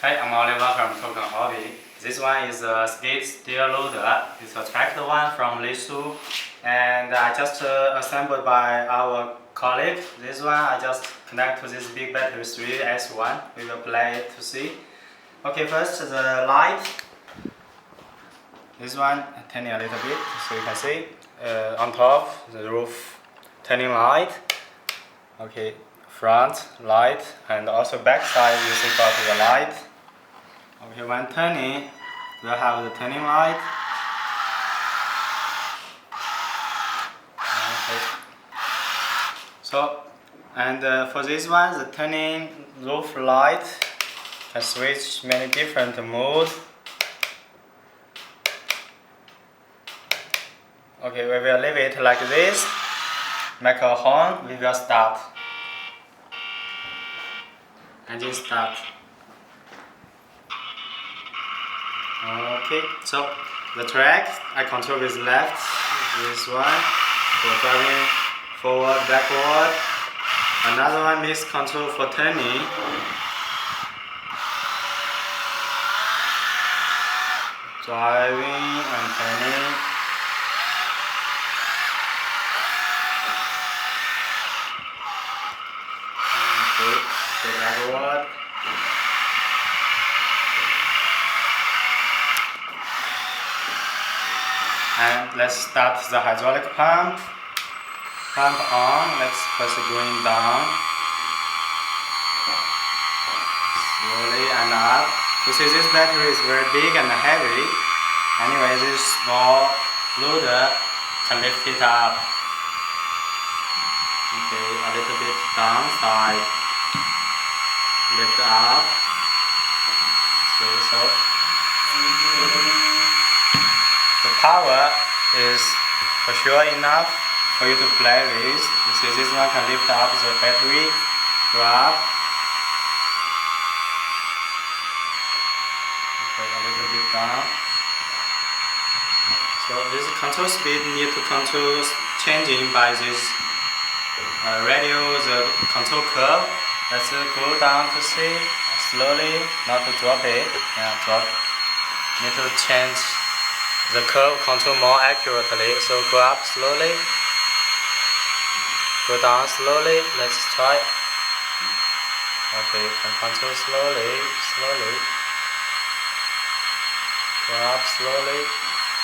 Hi, I'm Oliver from Token Hobby. This one is a skid steer loader. It's a tracked one from LESU, and I just assembled by our colleague. This one I just connect to this big battery 3S1. We will play it to see. Okay, first the light. This one turning a little bit so you can see. On top the roof turning light. Okay, front light and also back side you see got the light. Okay, when turning, we'll have the turning light. Okay. So, and for this one, the turning roof light can switch many different modes. Okay, we will leave it like this. Make a horn, we will start. Engine start. Okay, so the track I control with left, this one for driving forward, backward. Another one is control for turning. Driving and turning. Okay, so backward. And let's start the hydraulic pump. Pump on. Let's first going down. Slowly and up. You see this battery is very big and heavy. Anyway, this small loader can lift it up. Okay, a little bit downside. Lift up. So. The power is for sure enough for you to play with. You see this one can lift up the battery, go up. Okay, a little bit down. So this control speed need to control changing by this radio, the control curve. Let's go down to see slowly, not to drop it. Yeah, drop. Need to change the curve control more accurately, so go up slowly, go down slowly, let's try. Okay, can control slowly, go up slowly.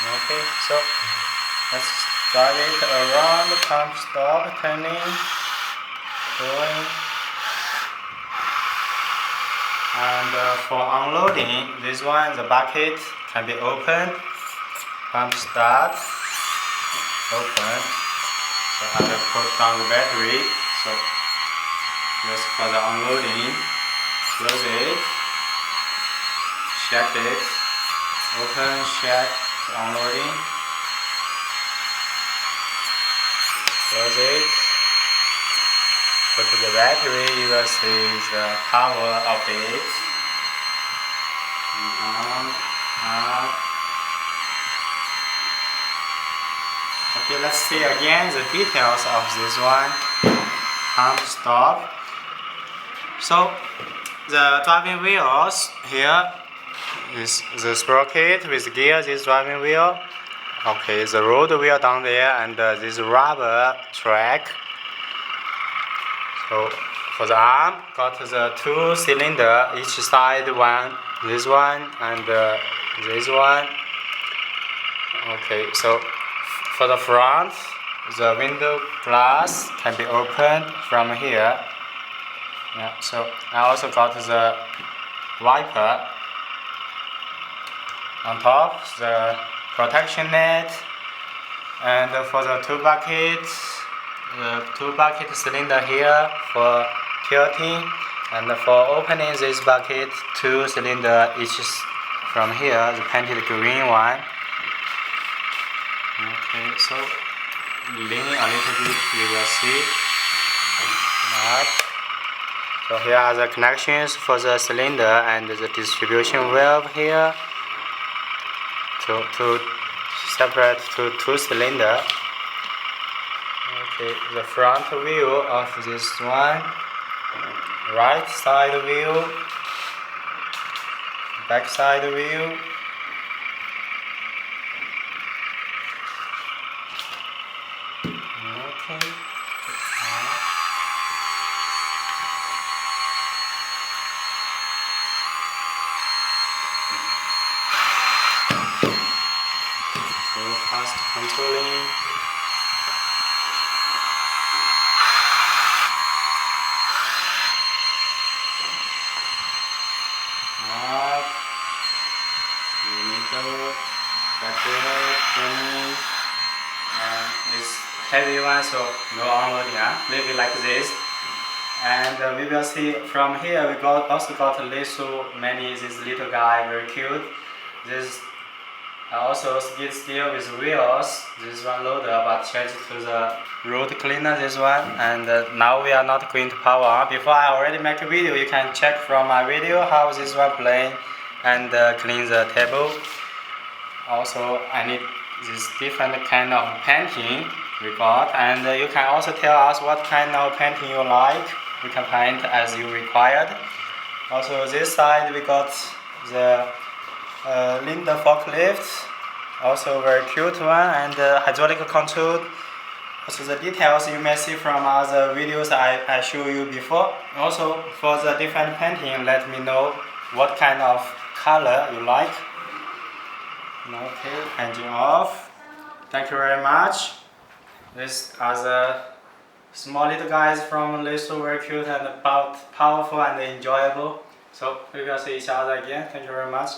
Okay, so let's drive it around, pump stop, turning, going. And for unloading, this one, the bucket can be opened. Pump start, open. So I will put down the battery. So just for the unloading, close it, check it, open, check, unloading, close it. Put the battery, you will see the power of it. On, up. Okay, let's see again the details of this one. Pump stop. So the driving wheels here is the sprocket with gear, this driving wheel. Okay, the road wheel down there and this rubber track. So for the arm, got the two cylinder, each side one, this one and this one. Okay, so for the front, the window glass can be opened from here. Yeah, so I also got the wiper. On top, the protection net, and for the two bucket cylinder here for tilting, and for opening this bucket, two cylinder each from here, the painted green one. Okay, so leaning a little bit, you will see that. So here are the connections for the cylinder and the distribution valve here to separate to two cylinder. Okay, the front view of this one, right side view. backside view. Okay. So fast controlling. Up, middle, backward, turning, and this heavy one, so no unloading, maybe like this. And we will see from here. We also got LESU many. This little guy, very cute. This also skid steer with wheels. This one loader, but changed to the road cleaner. This one, and now we are not going to power on. Before I already make a video. You can check from my video how this one playing and clean the table. Also, I need this different kind of painting we got, and you can also tell us what kind of painting you like. We can paint as you required. Also, this side we got the Linda forklift, also very cute one, and hydraulic control. Also, the details you may see from other videos I show you before. Also, for the different painting, let me know what kind of color you like. Okay, engine off. Thank you very much. These are the small little guys from LESU, very cute and powerful and enjoyable. So we will see each other again. Thank you very much.